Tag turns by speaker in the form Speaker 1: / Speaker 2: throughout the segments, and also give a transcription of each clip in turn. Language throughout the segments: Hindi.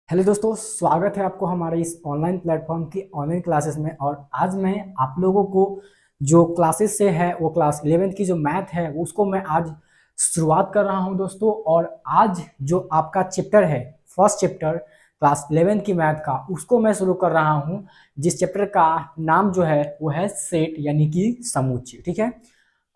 Speaker 1: हेलो दोस्तों, स्वागत है आपको हमारे इस ऑनलाइन प्लेटफॉर्म की ऑनलाइन क्लासेस में। और आज मैं आप लोगों को जो क्लासेस से है वो क्लास 11th की जो मैथ है उसको मैं आज शुरुआत कर रहा हूं दोस्तों। और आज जो आपका चैप्टर है, फर्स्ट चैप्टर क्लास 11th की मैथ का, उसको मैं शुरू कर रहा हूं। जिस चैप्टर का नाम जो है वो है सेट यानी कि समुच्चय। ठीक है।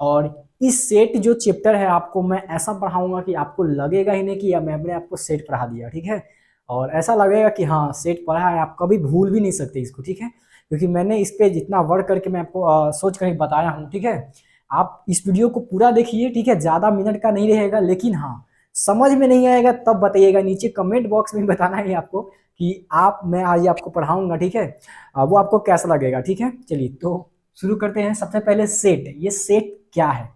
Speaker 1: और इस सेट जो चैप्टर है आपको मैं ऐसा पढ़ाऊंगा कि आपको लगेगा ही नहीं कि मैंने आपको सेट पढ़ा दिया। ठीक है। और ऐसा लगेगा कि हाँ सेट पढ़ा है, आप कभी भूल भी नहीं सकते इसको। ठीक है। क्योंकि मैंने इस पे जितना वर्क करके मैं आपको सोच कर ही बताया हूँ। ठीक है। आप इस वीडियो को पूरा देखिए। ठीक है। ज़्यादा मिनट का नहीं रहेगा, लेकिन हाँ समझ में नहीं आएगा तब बताइएगा, नीचे कमेंट बॉक्स में बताना है आपको कि मैं आज आपको पढ़ाऊंगा। ठीक है। वो आपको कैसा लगेगा। ठीक है। चलिए तो शुरू करते हैं। सबसे पहले सेट, ये सेट क्या है?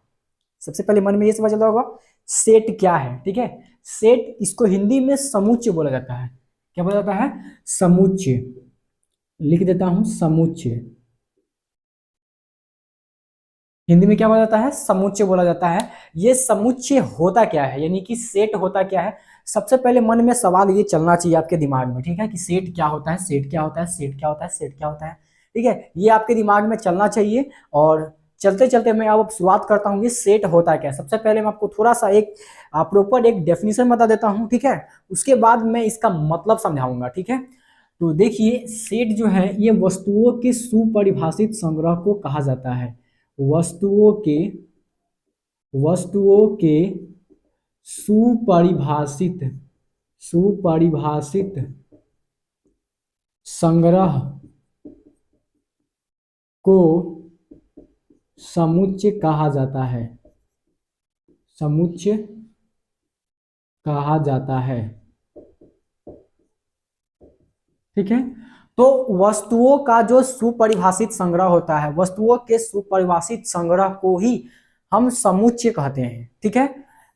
Speaker 1: सबसे पहले मन में ये समझ लो होगा सेट क्या है। ठीक है। सेट, इसको हिंदी में समुच्चय बोला जाता है। क्या बोला जाता है? समुच्चय। लिख देता हूं समुच्चय। हिंदी में क्या बोला जाता है? समुच्चय बोला जाता है। ये समुच्चय होता क्या है, यानी कि सेट होता क्या है? सबसे पहले मन में सवाल ये चलना चाहिए आपके दिमाग में। ठीक है, कि सेट क्या होता है, सेट क्या होता है, सेट क्या होता है, सेट क्या होता है। ठीक है, ये आपके दिमाग में चलना चाहिए। और चलते चलते मैं अब शुरुआत करता हूँ, ये सेट होता क्या है। सबसे पहले मैं आपको थोड़ा सा एक प्रॉपर एक डेफिनेशन बता देता हूँ। ठीक है। उसके बाद मैं इसका मतलब समझाऊंगा। ठीक है। तो देखिए, सेट जो है ये वस्तुओं के सुपरिभाषित संग्रह को कहा जाता है। वस्तुओं के वस्तुओं के सुपरिभाषित सुपरिभाषित संग्रह को समुच्चय कहा जाता है। समुच्चय कहा जाता है। ठीक है। तो वस्तुओं का जो सुपरिभाषित संग्रह होता है, वस्तुओं के सुपरिभाषित संग्रह को ही हम समुच्चय कहते हैं। ठीक है।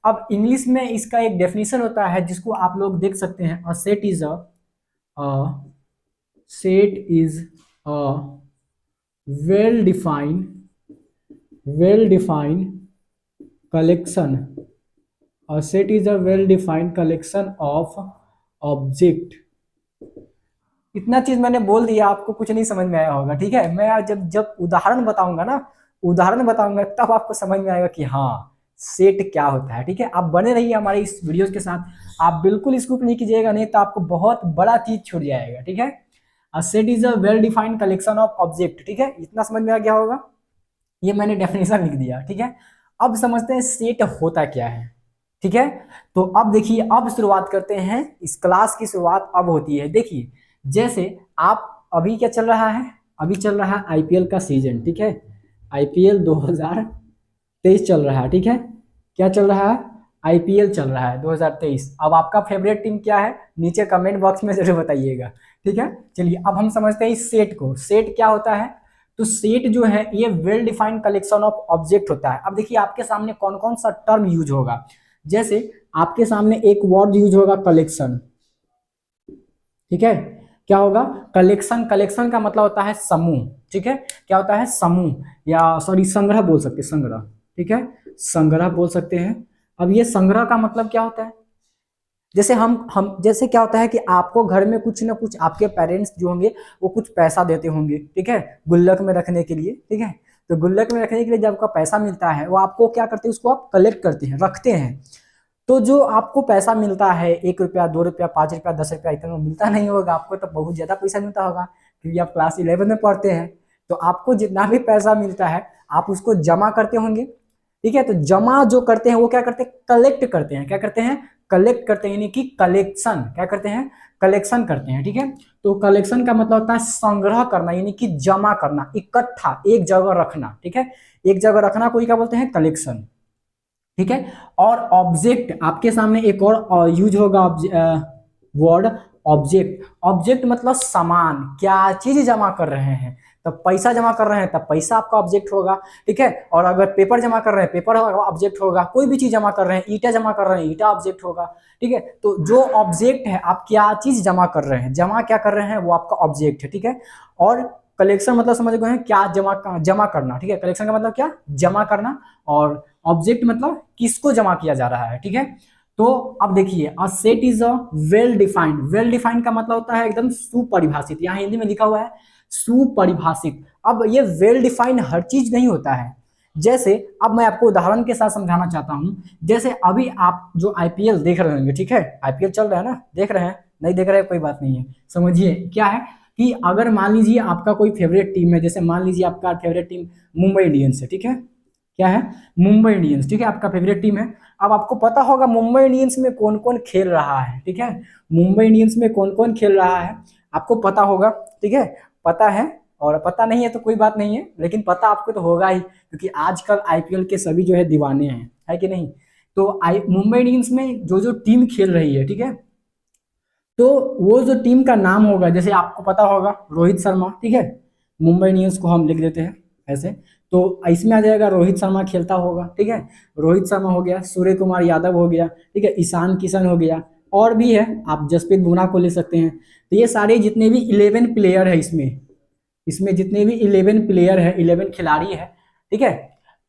Speaker 1: अब इंग्लिश में इसका एक डेफिनेशन होता है जिसको आप लोग देख सकते हैं। अ set is a well defined collection. A set is a well defined collection of object। इतना चीज मैंने बोल दिया, आपको कुछ नहीं समझ में आया होगा। ठीक है। मैं आज जब जब उदाहरण बताऊंगा ना, उदाहरण बताऊंगा तब आपको समझ में आएगा कि हाँ सेट क्या होता है। ठीक है। आप बने रहिए हमारे इस वीडियोस के साथ। आप बिल्कुल स्किप नहीं कीजिएगा, नहीं तो आपको बहुत बड़ा चीज छूट जाएगा। ठीक है। A set is a well defined collection of object. ठीक है, इतना समझ में आ गया होगा। ये मैंने डेफिनेशन लिख दिया। ठीक है। अब समझते हैं सेट होता क्या है। ठीक है। तो अब देखिए, अब शुरुआत करते हैं। इस क्लास की शुरुआत अब होती है। देखिए, जैसे आप अभी क्या चल रहा है, अभी चल रहा है आईपीएल का सीजन। ठीक है। आईपीएल 2023 चल रहा है। ठीक है। क्या चल रहा है? आईपीएल चल रहा है 2023। अब आपका फेवरेट टीम क्या है, नीचे कमेंट बॉक्स में जरूर बताइएगा। ठीक है। चलिए अब हम समझते हैं इस सेट को। सेट क्या होता है? तो सेट जो है ये well defined collection of object होता है। अब देखिए आपके सामने कौन कौन सा टर्म यूज होगा। जैसे आपके सामने एक वर्ड यूज होगा कलेक्शन। ठीक है। क्या होगा? कलेक्शन। कलेक्शन का मतलब होता है समूह। ठीक है। क्या होता है? समूह, या सॉरी संग्रह बोल सकते हैं, संग्रह। ठीक है। संग्रह बोल सकते हैं। अब ये संग्रह का मतलब क्या होता है? जैसे हम जैसे क्या होता है कि आपको घर में कुछ ना कुछ आपके पेरेंट्स जो होंगे वो कुछ पैसा देते होंगे। ठीक है। गुल्लक में रखने के लिए। ठीक है। तो गुल्लक में रखने के लिए जब आपका पैसा मिलता है वो आपको क्या करते हैं, उसको आप कलेक्ट करते हैं, रखते हैं। तो जो आपको पैसा मिलता है, 1 रुपया, 2 रुपया, 5 रुपया, 10 रुपया, इतना मिलता नहीं होगा आपको, तो बहुत ज्यादा पैसा मिलता होगा क्योंकि आप क्लास 11 में पढ़ते हैं। तो आपको जितना भी पैसा मिलता है आप उसको जमा करते होंगे। ठीक है। तो जमा जो करते हैं वो क्या करते हैं, कलेक्ट करते हैं। क्या करते हैं? कलेक्ट करते हैं, यानी कि कलेक्शन। क्या करते हैं? कलेक्शन करते हैं। ठीक है। तो कलेक्शन का मतलब होता है संग्रह करना, यानी कि जमा करना, इकट्ठा एक जगह रखना। ठीक है। एक जगह रखना को क्या बोलते हैं? कलेक्शन। ठीक है। और ऑब्जेक्ट, आपके सामने एक और यूज होगा वर्ड ऑब्जेक्ट। ऑब्जेक्ट मतलब सामान, क्या चीज जमा कर रहे हैं। तब पैसा जमा कर रहे हैं तब पैसा आपका ऑब्जेक्ट होगा। ठीक है। और अगर पेपर जमा कर रहे हैं पेपर ऑब्जेक्ट होगा। कोई भी चीज जमा कर रहे हैं, ईटा जमा कर रहे हैं ईटा ऑब्जेक्ट होगा। ठीक है। तो जो ऑब्जेक्ट है, आप क्या चीज जमा कर रहे हैं, जमा क्या कर रहे हैं, वो आपका ऑब्जेक्ट है। ठीक है। और कलेक्शन मतलब समझ गए हैं, क्या जमा जमा करना। ठीक है। कलेक्शन का मतलब क्या? जमा करना। और ऑब्जेक्ट मतलब किसको जमा किया जा रहा है। ठीक है। तो अब देखिए अ set is a well defined, well defined का मतलब होता है एकदम सुपरिभाषित, यहाँ हिंदी में लिखा हुआ है सुपरिभाषित। अब ये वेल डिफाइंड हर चीज नहीं होता है। जैसे अब मैं आपको उदाहरण के साथ समझाना चाहता हूं, जैसे अभी आप जो आईपीएल देख रहे होंगे, ठीक है, आईपीएल चल रहा है ना, देख रहे हैं, नहीं देख रहे हैं कोई बात नहीं है, समझिए क्या है कि अगर मान लीजिए आपका कोई फेवरेट टीम है, जैसे मान लीजिए आपका फेवरेट टीम मुंबई इंडियंस है, ठीक है, क्या है, मुंबई इंडियंस, ठीक है, आपका फेवरेट टीम है। अब आपको पता होगा मुंबई इंडियंस में कौन कौन खेल रहा है, ठीक है, मुंबई इंडियंस में कौन कौन खेल रहा है आपको पता होगा, ठीक है, पता है, और पता नहीं है तो कोई बात नहीं है, लेकिन पता आपको तो होगा ही, क्योंकि आजकल आईपीएल के सभी जो है दीवाने हैं, है कि नहीं। तो आई मुंबई इंडियंस में जो जो टीम खेल रही है, ठीक है, तो वो जो टीम का नाम होगा, जैसे आपको पता होगा रोहित शर्मा, ठीक है, मुंबई इंडियंस को हम लिख देते हैं ऐसे, तो इसमें आ जाएगा रोहित शर्मा खेलता होगा, ठीक है, रोहित शर्मा हो गया, सूर्य कुमार यादव हो गया, ठीक है, ईशान किशन हो गया, और भी है, आप जसप्रीत बुमराह को ले सकते हैं। तो ये सारे जितने भी 11 प्लेयर है इसमें, इसमें जितने भी 11 प्लेयर है, 11 खिलाड़ी है, ठीक है,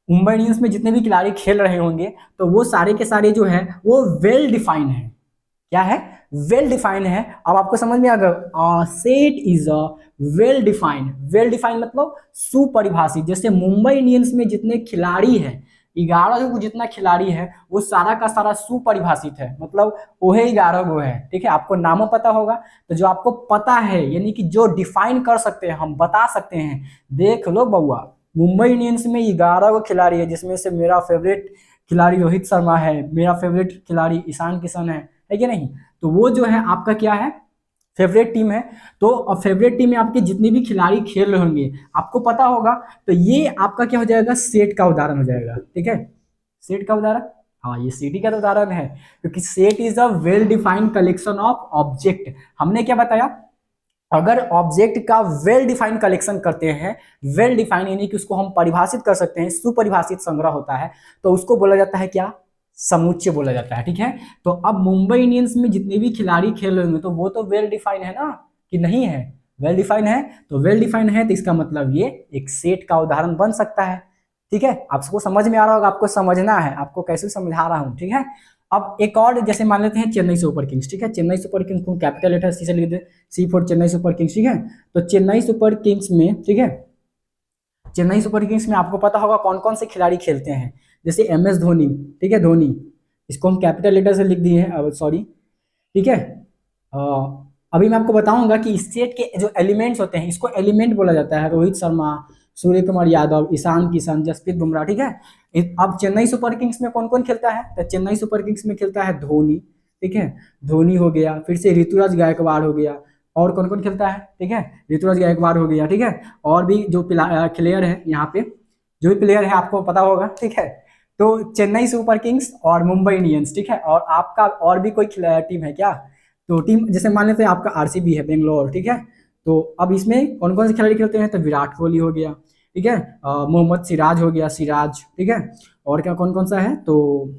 Speaker 1: मुंबई इंडियंस में जितने भी खिलाड़ी खेल रहे होंगे, तो वो सारे के सारे जो है वो वेल डिफाइंड है, क्या है, वेल डिफाइंड है। अब आपको समझ में आ गया, set is a well defined, well defined मतलब सुपरिभाषित। जैसे मुंबई इंडियंस में जितने खिलाड़ी हैं, 11 को जितना खिलाड़ी है वो सारा का सारा सुपरिभाषित है, मतलब वही 11 गो है, ठीक है, आपको नामों पता होगा, तो जो आपको पता है यानी कि जो डिफाइन कर सकते हैं, हम बता सकते हैं, देख लो बउआ, मुंबई इंडियंस में 11 गो खिलाड़ी है, जिसमें से मेरा फेवरेट खिलाड़ी रोहित शर्मा है, मेरा फेवरेट खिलाड़ी ईशान किशन है कि नहीं। तो वो जो है आपका क्या है, फेवरेट टीम है। तो फेवरेट टीम में आपके जितने भी खिलाड़ी खेल रहे होंगे आपको पता होगा, तो ये आपका क्या हो जाएगा, सेट का उदाहरण हो जाएगा, ठीक है, सेट का उदाहरण, हाँ ये सीटी का तो उदाहरण है, क्योंकि set is a well defined collection of object. हमने क्या बताया, अगर ऑब्जेक्ट का वेल डिफाइंड कलेक्शन करते हैं, वेल डिफाइंड यानी कि उसको हम परिभाषित कर सकते हैं, सुपरिभाषित संग्रह होता है, तो उसको बोला जाता है क्या, समुच्चय बोला जाता है, ठीक है। तो अब मुंबई इंडियंस में जितने भी खिलाड़ी खेल रहे होंगे तो वो तो वेल डिफाइंड है ना, कि नहीं है, वेल डिफाइंड है, तो वेल डिफाइंड है तो इसका मतलब ये एक सेट का उदाहरण बन सकता है, ठीक है। आपको समझ में आ रहा होगा, आपको समझना है, आपको कैसे समझा रहा हूं, ठीक है। अब एक और जैसे मान लेते हैं चेन्नई सुपर किंग्स, ठीक है, चेन्नई सुपर किंग्स को कैपिटल लेटर सी से लिख दे, सी फॉर चेन्नई सुपर किंग्स, ठीक है। तो चेन्नई सुपर किंग्स में, ठीक है, चेन्नई सुपर किंग्स में आपको पता होगा कौन कौन से खिलाड़ी खेलते हैं, जैसे एम एस धोनी, ठीक है, धोनी, इसको हम कैपिटल लेटर से लिख दिए हैं, अब सॉरी, ठीक है। अ, अभी मैं आपको बताऊंगा कि इस सेट के जो एलिमेंट्स होते हैं, इसको एलिमेंट बोला जाता है, रोहित शर्मा, सूर्य कुमार यादव, ईशान किशन, जसप्रीत बुमराह, ठीक है। अब चेन्नई सुपर किंग्स में कौन कौन खेलता है, तो चेन्नई सुपर किंग्स में खेलता है धोनी, ठीक है, धोनी हो गया, फिर से ऋतुराज गायकवाड़ हो गया, और कौन कौन खेलता है, ठीक है, ऋतुराज गायकवाड़ हो गया, ठीक है, और भी जो प्लेयर है यहाँ पे, जो भी प्लेयर है आपको पता होगा, ठीक है। तो चेन्नई सुपर किंग्स और मुंबई इंडियंस, ठीक है, और आपका और भी कोई टीम है क्या, तो टीम जैसे मान लेते हैं आपका आरसीबी है, बेंगलोर, ठीक है। तो अब इसमें कौन कौन से खिलाड़ी खेलते हैं, तो विराट कोहली हो गया, ठीक है, मोहम्मद सिराज हो गया, सिराज, ठीक है, और क्या कौन कौन सा है, तो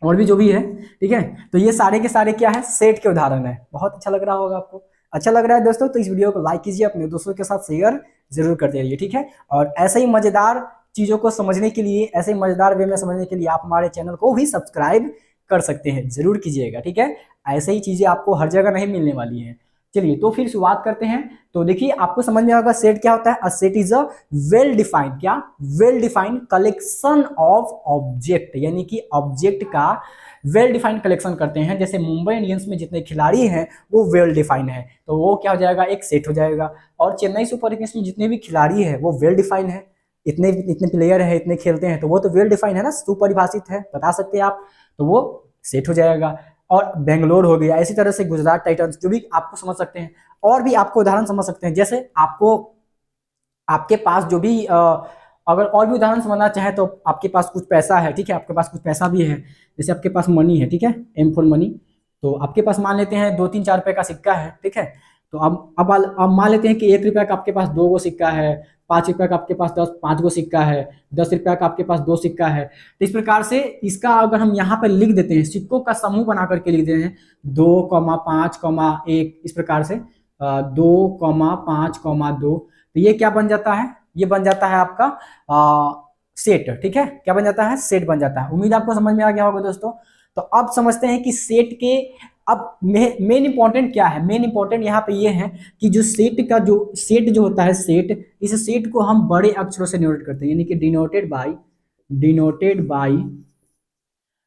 Speaker 1: और भी जो भी है, ठीक है। तो ये सारे के सारे क्या है, सेट के उदाहरण है। बहुत अच्छा लग रहा होगा आपको, अच्छा लग रहा है दोस्तों, तो इस वीडियो को लाइक कीजिए, अपने दोस्तों के साथ शेयर जरूर करते रहिए, ठीक है। और ऐसे ही मजेदार चीजों को समझने के लिए, ऐसे ही मजेदार वे में समझने के लिए आप हमारे चैनल को भी सब्सक्राइब कर सकते हैं, जरूर कीजिएगा, ठीक है। ऐसे ही चीजें आपको हर जगह नहीं मिलने वाली हैं। चलिए तो फिर शुरुआत करते हैं। तो देखिए आपको समझ में आएगा सेट क्या होता है, a set is a well defined, क्या, well defined collection of object, यानी कि ऑब्जेक्ट का वेल डिफाइंड कलेक्शन करते हैं। जैसे मुंबई इंडियंस में जितने खिलाड़ी हैं वो वेल डिफाइंड है, तो वो क्या हो जाएगा, एक सेट हो जाएगा। और चेन्नई सुपर किंग्स में जितने भी खिलाड़ी है वो वेल डिफाइंड है, इतने इतने प्लेयर है, इतने खेलते हैं, तो वो तो वेल डिफाइंड है ना, सुपरिभाषित है, बता सकते हैं आप, तो वो सेट हो जाएगा। और बेंगलोर हो गया, इसी तरह से गुजरात टाइटंस, जो भी आपको समझ सकते हैं, और भी आपको उदाहरण समझ सकते हैं। जैसे आपको आपके पास जो भी अगर और भी उदाहरण समझना चाहे तो आपके पास कुछ पैसा है, ठीक है, आपके पास कुछ पैसा भी है, जैसे आपके पास मनी है, ठीक है, एम फॉर मनी, तो आपके पास मान लेते हैं 2 3 4 रुपए का सिक्का है, ठीक है। तो अब मान लेते हैं कि 1 रुपया का आपके पास 2 गो सिक्का है, 5 रुपया का आपके पास 5 गो सिक्का है, 10 रुपया का आपके पास 2 सिक्का है। तो इस प्रकार से इसका अगर हम यहाँ पर लिख देते हैं, सिक्कों का समूह बना करके लिख देते हैं 2,5,1, इस प्रकार से 2,5,2, तो ये क्या बन जाता है, ये बन जाता है आपका सेट, ठीक है, क्या बन जाता है, सेट बन जाता है। उम्मीद आपको समझ में आ गया होगा दोस्तों। तो अब समझते हैं कि सेट के अब मेन इंपॉर्टेंट क्या है। मेन इंपॉर्टेंट यहाँ पे ये है कि जो सेट जो होता है सेट, इस सेट को हम बड़े अक्षरों से डिनोट करते हैं, यानी कि डिनोटेड बाई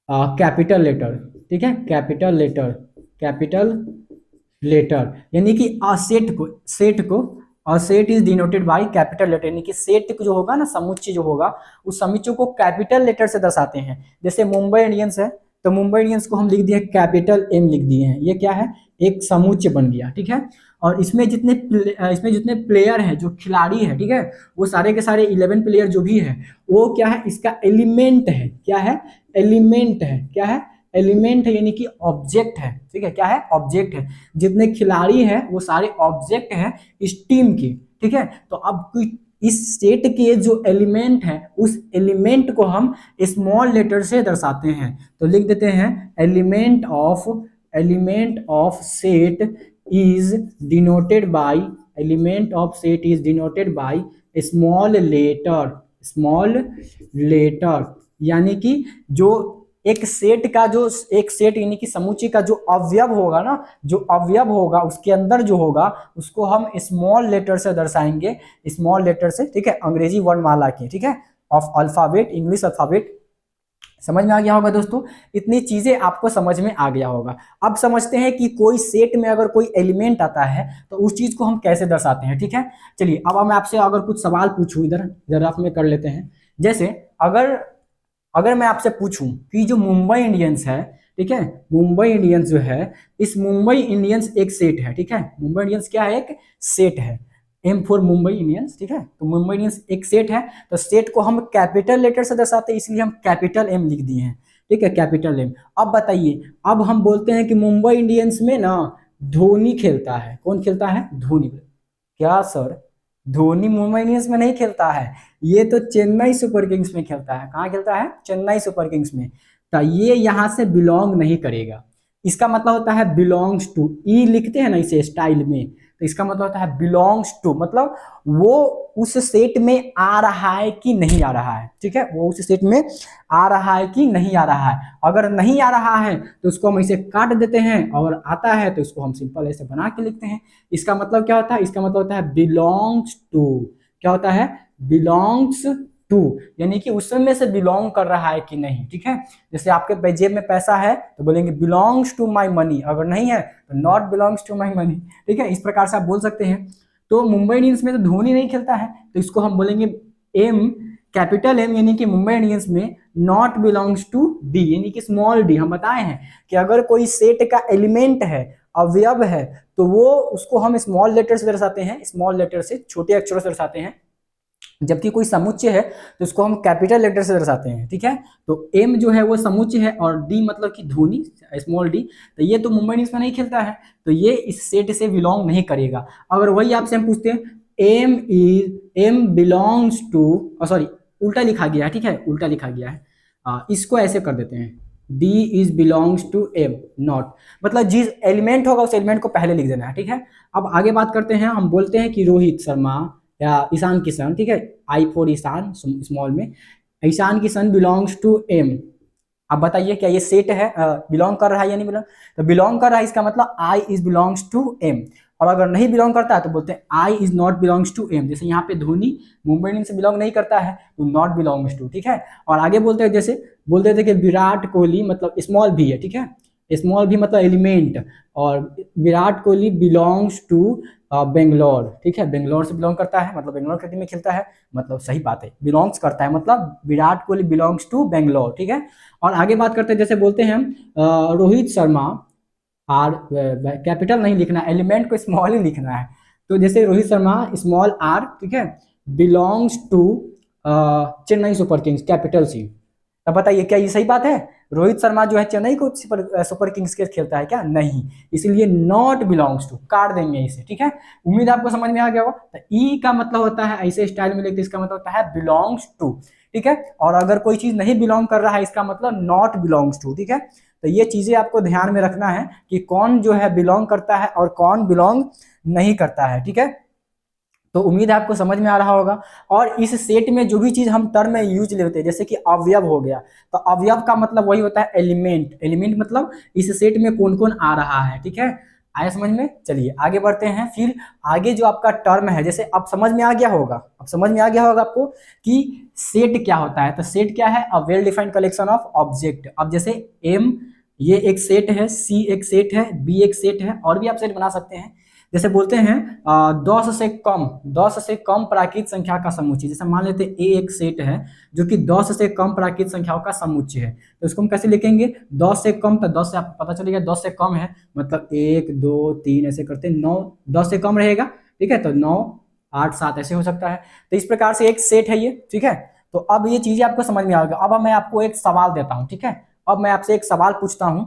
Speaker 1: कैपिटल लेटर, ठीक है, कैपिटल लेटर, यानी कि set is denoted by capital letter, यानी कि सेट जो होगा ना, समुच्चय जो होगा, उस समुच्चय को कैपिटल लेटर से दर्शाते हैं। जैसे मुंबई इंडियंस है, तो मुंबई इंडियंस को हम लिख दिए कैपिटल एम लिख दिए हैं, ये क्या है, एक समुच्चय बन गया, ठीक है। और इसमें जितने प्लेयर हैं, जो खिलाड़ी है, ठीक है, वो सारे के सारे 11 प्लेयर जो भी है, वो क्या है, इसका एलिमेंट है, क्या है, एलिमेंट है, क्या है, एलिमेंट है, यानी कि ऑब्जेक्ट है, ठीक है, क्या है, ऑब्जेक्ट है। जितने खिलाड़ी हैं वो सारे ऑब्जेक्ट हैं इस टीम के, ठीक है। तो अब इस सेट के जो एलिमेंट है, उस एलिमेंट को हम स्मॉल लेटर से दर्शाते हैं। तो लिख देते हैं element of set is denoted by small letter, यानी कि जो एक सेट यानी कि समुच्चय का जो अवयव होगा ना, उसके अंदर जो होगा उसको हम स्मॉल लेटर से दर्शाएंगे, स्मॉल लेटर से, ठीक है, अंग्रेजी वर्णमाला की, ठीक है, ऑफ अल्फाबेट, इंग्लिश अल्फाबेट। समझ में आ गया होगा दोस्तों, इतनी चीजें आपको समझ में आ गया होगा। अब समझते हैं कि कोई सेट में अगर कोई एलिमेंट आता है तो उस चीज को हम कैसे दर्शाते हैं, ठीक है। चलिए अब मैं आपसे अगर कुछ सवाल पूछूं, इधर आप में कर लेते हैं। जैसे अगर मैं आपसे पूछूं कि जो मुंबई इंडियंस है, ठीक है, मुंबई इंडियंस जो है, इस मुंबई इंडियंस एक सेट है, ठीक है, मुंबई इंडियंस क्या है, एक सेट है, एम फॉर मुंबई इंडियंस, ठीक है। तो मुंबई इंडियंस एक सेट है, तो सेट को हम कैपिटल लेटर से दर्शाते हैं, इसलिए हम कैपिटल एम लिख दिए हैं, ठीक है, कैपिटल एम। अब बताइए, अब हम बोलते हैं कि मुंबई इंडियंस में ना धोनी खेलता है, कौन खेलता है, धोनी। क्या सर, धोनी मुंबई इंडियंस में नहीं खेलता है, ये तो चेन्नई सुपर किंग्स में खेलता है। कहाँ खेलता है, चेन्नई सुपर किंग्स में। तो ये यहां से बिलोंग नहीं करेगा, इसका मतलब होता है बिलोंग्स टू, ई लिखते हैं ना इसे स्टाइल में, तो इसका मतलब होता है बिलोंग्स टू, मतलब वो उस सेट में आ रहा है कि नहीं आ रहा है, ठीक है, वो उस सेट में आ रहा है कि नहीं आ रहा है। अगर नहीं आ रहा है तो उसको हम इसे काट देते हैं, और आता है तो इसको हम सिंपल ऐसे बना के लिखते हैं। इसका मतलब क्या होता है, इसका मतलब होता है बिलोंग्स टू, क्या होता है, बिलोंग्स टू, यानी कि उसमें से बिलोंग कर रहा है कि नहीं, ठीक है। जैसे आपके जेब में पैसा है तो बोलेंगे बिलोंग्स टू माई मनी, अगर नहीं है तो not belongs to my money, ठीक है, इस प्रकार से आप बोल सकते हैं। तो मुंबई इंडियंस में तो धोनी नहीं खेलता है, तो इसको हम बोलेंगे एम, कैपिटल एम, यानी कि मुंबई इंडियंस में नॉट बिलोंग्स टू डी, यानी कि स्मॉल डी। हम बताए हैं कि अगर कोई सेट का एलिमेंट है, अवयव है, तो वो उसको हम स्मॉल लेटर से दर्शाते हैं, स्मॉल लेटर से, छोटे अक्षरों से दर्शाते हैं। जबकि कोई समुच्चय है तो उसको हम कैपिटल लेटर से दर्शाते हैं, ठीक है। तो एम जो है वो समुच्चय है, और डी मतलब कि धोनी, स्मॉल डी। तो ये तो मुंबई इंडियंस में नहीं खेलता है, तो ये इस सेट से बिलोंग नहीं करेगा। अगर वही आपसे हम पूछते हैं एम बिलोंग्स टू, सॉरी उल्टा लिखा गया है, ठीक है, उल्टा लिखा गया है, इसको ऐसे कर देते हैं, D is belongs to M not, मतलब जिस एलिमेंट होगा उस एलिमेंट को पहले लिख देना है, ठीक है। अब आगे बात करते हैं, हम बोलते हैं कि रोहित शर्मा या ईशान किशन, ठीक है, आई फॉर ईशान स्मॉल में, Ishan Kishan belongs to M. अब बताइए क्या ये सेट है, बिलोंग कर रहा है या नहीं बिलोंग, तो बिलोंग कर रहा है, इसका मतलब I is belongs to M. और अगर नहीं बिलोंग करता है तो बोलते हैं I is not belongs to M. जैसे यहाँ पे धोनी मुंबई इंडियंस से बिलोंग नहीं करता है, तो नॉट बिलोंग्स टू, ठीक है। और आगे बोलते हैं, जैसे बोलते थे कि विराट कोहली, मतलब स्मॉल भी है, ठीक है, स्मॉल भी मतलब एलिमेंट, और विराट कोहली बिलोंग्स टू बेंगलोर, ठीक है, बेंगलोर से बिलोंग करता है, मतलब बेंगलोर की टीम में खेलता है, मतलब सही बात है, बिलोंग्स करता है, मतलब विराट कोहली बिलोंग्स टू बेंगलोर, ठीक है। और आगे बात करते हैं, जैसे बोलते हैं हम रोहित शर्मा, आर कैपिटल नहीं लिखना, एलिमेंट को स्मॉल ही लिखना है। तो जैसे रोहित शर्मा स्मॉल आर, ठीक है, belongs to Chennai Super Kings, capital C. अब बताइए क्या ये सही बात है, रोहित शर्मा जो है चेन्नई को सुपर किंग्स के खेलता है क्या, नहीं, इसीलिए नॉट बिलोंग्स टू, काट देंगे इसे, ठीक है। उम्मीद आपको समझ में आ गया होगा। तो ई का मतलब होता है, ऐसे स्टाइल में लिखते इसका मतलब होता है बिलोंग्स टू, ठीक है। और अगर कोई चीज नहीं बिलोंग कर रहा है, इसका मतलब नॉट बिलोंग्स टू, ठीक है। तो ये चीजें आपको ध्यान में रखना है कि कौन जो है बिलोंग करता है और कौन बिलोंग नहीं करता है, ठीक है। तो उम्मीद है आपको समझ में आ रहा होगा। और इस सेट में जो भी चीज हम टर्म में यूज लेते हैं, जैसे कि अवयव हो गया, तो अवयव का मतलब वही होता है एलिमेंट। एलिमेंट मतलब इस सेट में कौन कौन आ रहा है, ठीक है। आया समझ में? चलिए आगे बढ़ते हैं। फिर आगे जो आपका टर्म है, जैसे अब समझ में आ गया होगा, अब समझ में आ गया होगा आपको कि सेट क्या होता है। तो सेट क्या है? अ well defined collection of object. अब जैसे एम ये एक सेट है, सी एक सेट है, बी एक सेट है, और भी आप सेट बना सकते हैं। जैसे बोलते हैं 10 से कम प्राकृत संख्या का समुच्चय। जैसे मान लेते हैं ए एक सेट है जो कि 10 से कम प्राकृत संख्याओं का समुच्चय है, तो इसको हम कैसे लिखेंगे? 10 से कम, तो 10 से आपको पता चलेगा 10 से कम है मतलब 1 2 3 ऐसे करते 9, 10 से कम रहेगा, ठीक है, तो 9 8 7 ऐसे हो सकता है। तो इस प्रकार से एक सेट है ये, ठीक है। तो अब ये चीजें आपको समझ में आ गया। अब मैं आपको एक सवाल देता हूं, ठीक है। अब मैं आपसे एक सवाल पूछता हूं,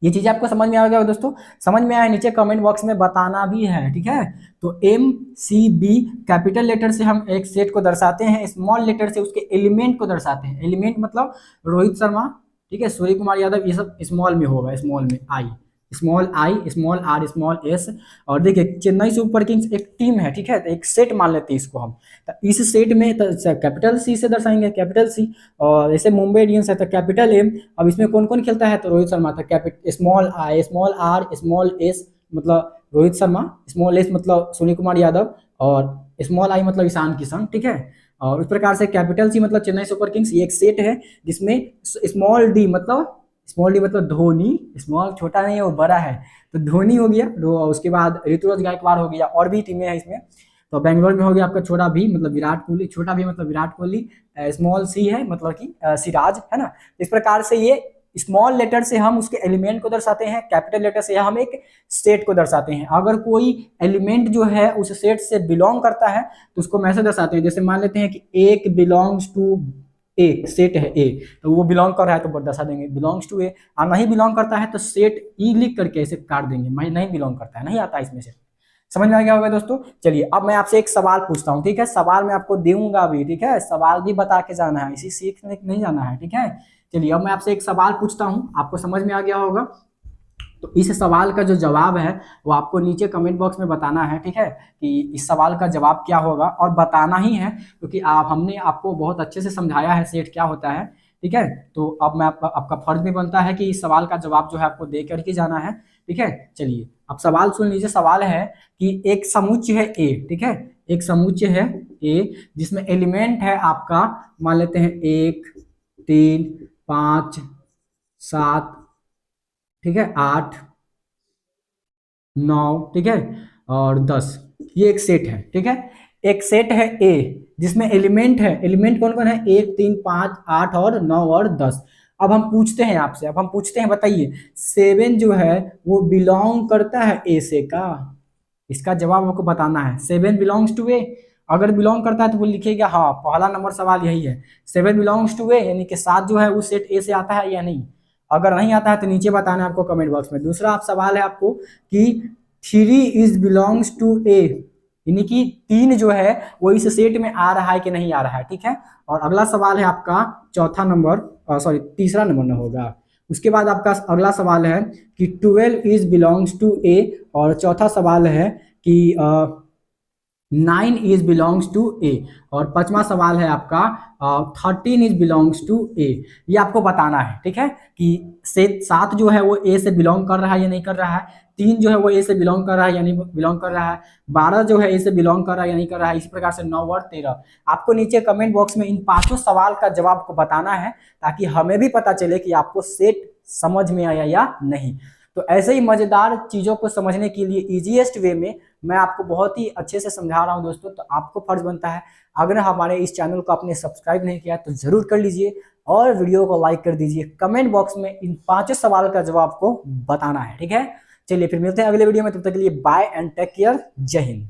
Speaker 1: ये चीजें आपको समझ में आ गया दोस्तों? समझ में आया नीचे कमेंट बॉक्स में बताना भी है, ठीक है। तो M C B capital letter से हम एक सेट को दर्शाते हैं, स्मॉल लेटर से उसके एलिमेंट को दर्शाते हैं। एलिमेंट मतलब रोहित शर्मा, ठीक है, सूर्य कुमार यादव, ये सब स्मॉल में होगा, स्मॉल में आई, स्मॉल आर, स्मॉल एस। और देखिए चेन्नई सुपर किंग्स एक टीम है, ठीक है, तो एक सेट मान लेते हैं इसको हम। तो इस सेट में तो कैपिटल सी से दर्शाएंगे, कैपिटल सी। और जैसे मुंबई इंडियंस है तो कैपिटल एम। अब इसमें कौन कौन खेलता है? तो रोहित शर्मा था, small I, small R, small S मतलब रोहित शर्मा, स्मॉल एस मतलब सूर्य कुमार यादव, और स्मॉल आई मतलब ईशान किशन, ठीक है। और उस प्रकार से कैपिटल सी मतलब चेन्नई सुपर किंग्स, ये एक सेट है जिसमें स्मॉल डी मतलब धोनी, स्मॉल छोटा नहीं है वो बड़ा है, तो धोनी हो गया। उसके बाद ऋतुराज गायकवाड़ हो गया, और भी टीमें हैं इसमें। तो बेंगलोर में हो गया आपका छोटा भी मतलब विराट कोहली, छोटा भी मतलब विराट कोहली, स्मॉल सी है मतलब कि सिराज, है ना। इस प्रकार से ये स्मॉल लेटर से हम उसके एलिमेंट को दर्शाते हैं, कैपिटल लेटर से हम एक सेट को दर्शाते हैं। अगर कोई एलिमेंट जो है उस सेट से बिलोंग करता है तो उसको हम ऐसे दर्शाते हैं। जैसे मान लेते हैं कि एक बिलोंग्स टू ए, सेट है ए, तो वो बिलोंग कर रहा है तो दर्शा देंगे बिलोंग्स टू ए। और नहीं बिलोंग करता है तो सेट ई लिख करके ऐसे काट देंगे, मैं नहीं बिलोंग करता है, नहीं आता इसमें से। समझ में आ गया होगा दोस्तों? चलिए अब मैं आपसे एक सवाल पूछता हूँ, ठीक है। सवाल मैं आपको दूंगा भी, ठीक है, सवाल भी बता के जाना है, इसी सीखने नहीं जाना है, ठीक है। चलिए अब मैं आपसे एक सवाल पूछता हूँ, आपको समझ में आ गया होगा। तो इस सवाल का जो जवाब है वो आपको नीचे कमेंट बॉक्स में बताना है, ठीक है, कि इस सवाल का जवाब क्या होगा, और बताना ही है क्योंकि हमने आपको बहुत अच्छे से समझाया है सेट क्या होता है, ठीक है। तो अब मैं आपका फर्ज भी बनता है कि इस सवाल का जवाब जो है आपको दे करके जाना है, ठीक है। चलिए अब सवाल सुन लीजिए। सवाल है कि एक समुच्चय है ए, ठीक है, एक समुच्चय है ए जिसमें एलिमेंट है आपका, मान लेते हैं 1 3 5 7, ठीक है, 8 9, ठीक है, और 10। ये एक सेट है, ठीक है, एक सेट है ए जिसमें एलिमेंट है, एलिमेंट कौन कौन है? 1 3 5 8 और 9 और 10। अब हम पूछते हैं आपसे, अब हम पूछते हैं, बताइए 7 जो है वो बिलोंग करता है ए से का? इसका जवाब आपको बताना है। 7 बिलोंग्स टू ए, अगर बिलोंग करता है तो वो लिखिएगा हाँ, पहला नंबर सवाल यही है। 7 बिलोंग्स टू ए यानी कि 7 जो है उस सेट ए से आता है या नहीं? अगर नहीं आता है तो नीचे बताना है आपको कमेंट बॉक्स में। दूसरा आप सवाल है आपको कि 3 इज बिलोंग्स टू ए, यानी कि 3 जो है वो इस सेट में आ रहा है कि नहीं आ रहा है, ठीक है। और अगला सवाल है आपका चौथा नंबर, सॉरी तीसरा नंबर न होगा। उसके बाद आपका अगला सवाल है कि 12 इज बिलोंग्स टू ए, और चौथा सवाल है कि 9 इज बिलोंग्स टू ए, और पांचवा सवाल है आपका 13 इज बिलोंग्स टू ए। ये आपको बताना है, ठीक है, कि से 7 जो है वो ए से बिलोंग कर रहा है या नहीं कर रहा है, 3 जो है वो ए से बिलोंग कर रहा है या नहीं बिलोंग कर रहा है, 12 जो है ए से बिलोंग कर रहा है या नहीं कर रहा है, इसी प्रकार से 9 और 13। आपको नीचे कमेंट बॉक्स में इन पांचों सवाल का जवाब को बताना है ताकि हमें भी पता चले कि आपको सेट समझ में आया या नहीं। तो ऐसे ही मजेदार चीजों को समझने के लिए इजीएस्ट वे में मैं आपको बहुत ही अच्छे से समझा रहा हूं दोस्तों। तो आपको फर्ज बनता है, अगर हमारे इस चैनल को आपने सब्सक्राइब नहीं किया तो जरूर कर लीजिए, और वीडियो को लाइक कर दीजिए। कमेंट बॉक्स में इन पांचों सवाल का जवाब को बताना है, ठीक है। चलिए फिर मिलते हैं अगले वीडियो में, तब तक के लिए बाय एंड टेक केयर, जय हिंद।